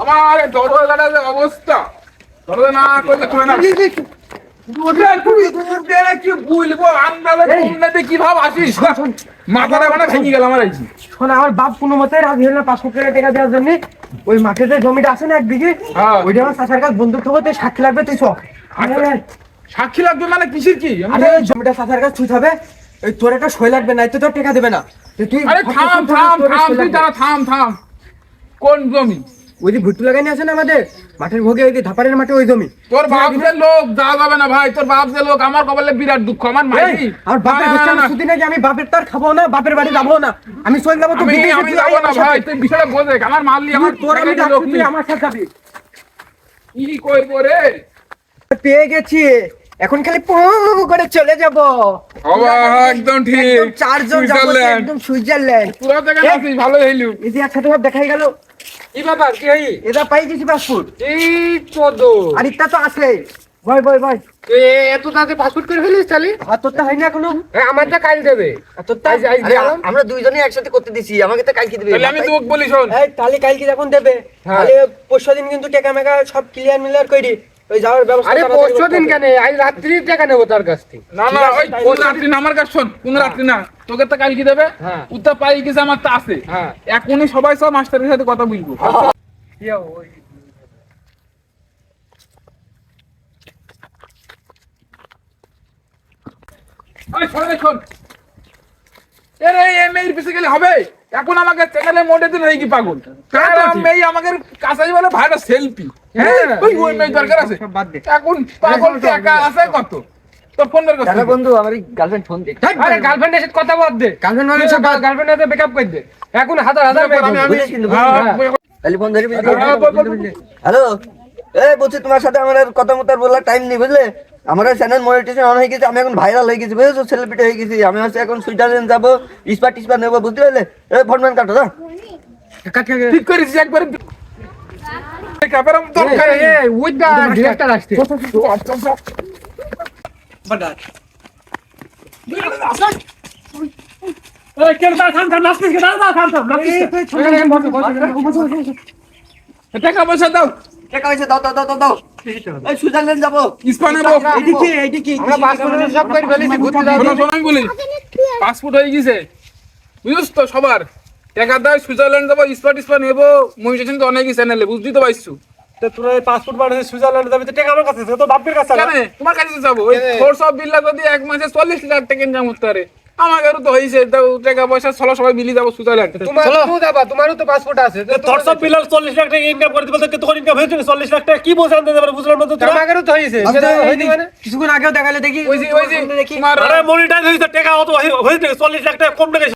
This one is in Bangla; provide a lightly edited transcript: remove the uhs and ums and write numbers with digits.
আমার দরজাটার যে অবস্থা, দরজা না করলে খুলে না। কি বলবো, আন্দাজে কমনাতে কি ভাব আসিস, মাথাটা মানে ভেঙে গেল আমার। শোন, আমার বাপ কোনো মতে রাজি হলো 5 কোটি টাকা দেওয়ার জন্য। ওই মাঠে যে জমিটা আছে না 1 বিঘে, ওইটা আমার চাচার কাছে বন্ধুক থবো, তুই সাক্ষী লাগবে, তুই চ। সাক্ষী লাগবে মানে কিসের কি? আরে জমিটা চাচার কাছে ছুট হবে, ওই তোর একটা সই লাগবে, নাই তো তোর টাকা দেবে না। তুই আরে থাম থাম থাম, তুই তারা থাম থাম। কোন জমি? ওই যে ভুট্টু লাগানি আছে না আমাদের মাঠের ভোগে, ওই যে ধাপারের মাঠে ওই জমি। তোর বাপ যে লোক যাওয়া যাবে না ভাই, তোর বাপ যে লোক, আমার কপালে বিরাট দুঃখ। আমার মাইরি আর বাপের হচ্ছে না, শুধু নাকি আমি বাপের তার খাবো না, বাপের বাড়ি যাবো না, আমি চলে যাবো। তো আমি যাবো না ভাই, তুই বিষয়টা বোঝে। আমার মারলি, আমার তোর আমি ডাকছি, তুই আমার সাথে যাবি। কি করবো রে? পেয়ে গেছি, এখন খালি পু করে চলে যাব। একদম ঠিক, একদম 4 জন যাবো, একদম সুইজারল্যান্ড। পুরো জায়গা আছিস, ভালো হইলু। এই যে একসাথে সব দেখাই গেল। কি ব্যাপার, কি হই? এটা পাই গেছি পাসপোর্ট। এই চোদো, আর ইটা তো আছে। ভাই ভাই ভাই, এত তাড়াতাড়ি পাসপোর্ট করে ফেলিস চালি? আর তোরটা হয় না এখনো? আমারটা কাল দেবে। আর তোরটা? আমরা দুইজনই একসাথে করতে দিছি, আমাকে তো কালকে দিবে। তাহলে আমি তোকে বলি, শোন। এই তাহলে কালকে যখন দেবে, তাহলে পরশুদিন কিন্তু টাকা মেকা সব ক্লিয়ার মিলার কইরি, ওই যাওয়ার ব্যবস্থা। আরে পরশু দিন কেন, আজ রাত্রি টাকা নেবো তার কাছ থেকে। না না, ওই কোন রাত্রি না, আমার কাছে শোন, কোন রাত্রি না, তোকে তো কালকে দেবে। উত্তা পাই গেছে, আমার তো আছে। এখনই সবাই সব মাস্টারের সাথে কথা বলবো। ওই শোন রে, শোন। এর এই মেয়ের পিছে গেলে হবে? এখন আমাকে চ্যানেলে মোটে দিন হয়ে কি পাগল? কারণ মেয়ে আমাকে কাছে বলে ভাইটা সেলফি। হ্যাঁ, ওই মেয়ে দরকার আছে। এখন পাগল টাকা আছে কত? তোর ফোন বের কর। দাদা বন্ধু, আমার গার্লফ্রেন্ড ফোন দিক। আরে গার্লফ্রেন্ডের সাথে কথা বল দে, গার্লফ্রেন্ড মানে সব গার্লফ্রেন্ডের সাথে ব্রেকআপ করে দে। এখন হাজার হাজার তাহলে ফোন ধরি। বল। হ্যালো, এই বলছি তোমার সাথে আমার আর কথা মতো বলার টাইম নেই, বুঝলে? আমার চ্যানেল মনিটাইজেশন অন হয়ে গেছে, আমি এখন ভাইরাল হয়ে গেছি, বুঝেছো? সেলিব্রিটি হয়ে গেছি আমি। হচ্ছে এখন সুইজারল্যান্ড যাবো, ইস্পাত নেবো, বুঝতে পারলে? এই ফোনম্যান কাটো না। ঠিক করিস একবার। ক্যামেরা দরকার নেই। ওই দা ডিরেক্টর আসছে। এই কেন তা থাম থাম নাচছিস, কেন তা থাম থাম নাচছিস? টাকা পয়সা দাও। টাকা পয়সা দাও দাও দাও দাও। এই সুইজারল্যান্ড যাবো, ইস্পানে এইদিকে আমরা পাসপোর্ট সব করে ফেলেছি, ঘুরতে যাবো। শোনো, আমি বলি, পাসপোর্ট হয়ে গেছে, বুঝছ তো? সবার টাকা দেয়, সুইজারল্যান্ড যাবো, ইস্পাট নেবো, মনিটাইজেশন তো অনেকই চ্যানেলে, বুঝলি তো পাইছো? তোর পাসপোর্ট বানাতে সুইজারল্যান্ড যাবি, তো টাকা আমার কাছে আছে, তো বাপের কাছে কেন তোমার কাছে যাবো? ওই কোর্স অফ বিল্লা যদি 1 মাসে 40 লাখ টাকা ইনকাম করতে পারে, আমাদেরও তো হয়েছে। টাকা পয়সা চলো, সবাই মিলে যাবো সুইজারল্যান্ড। তুমিও যাবা, তোমারও তো পাসপোর্ট আছে। তোর সব বিল 40 লাখ টাকা ইনকাম করতে বলতে তোর ইনকাম হয়েছে 40 লাখ টাকা, কি বোঝান দিতে পারে? বুঝলাম না তো। আমাদেরও তো হয়েছে। কিছুক্ষণ আগেও দেখালে দেখি ওই যে তোমার মনিটাইজ হয়েছে, টাকা অত হয়েছে 40 লাখ টাকা কম টাকা।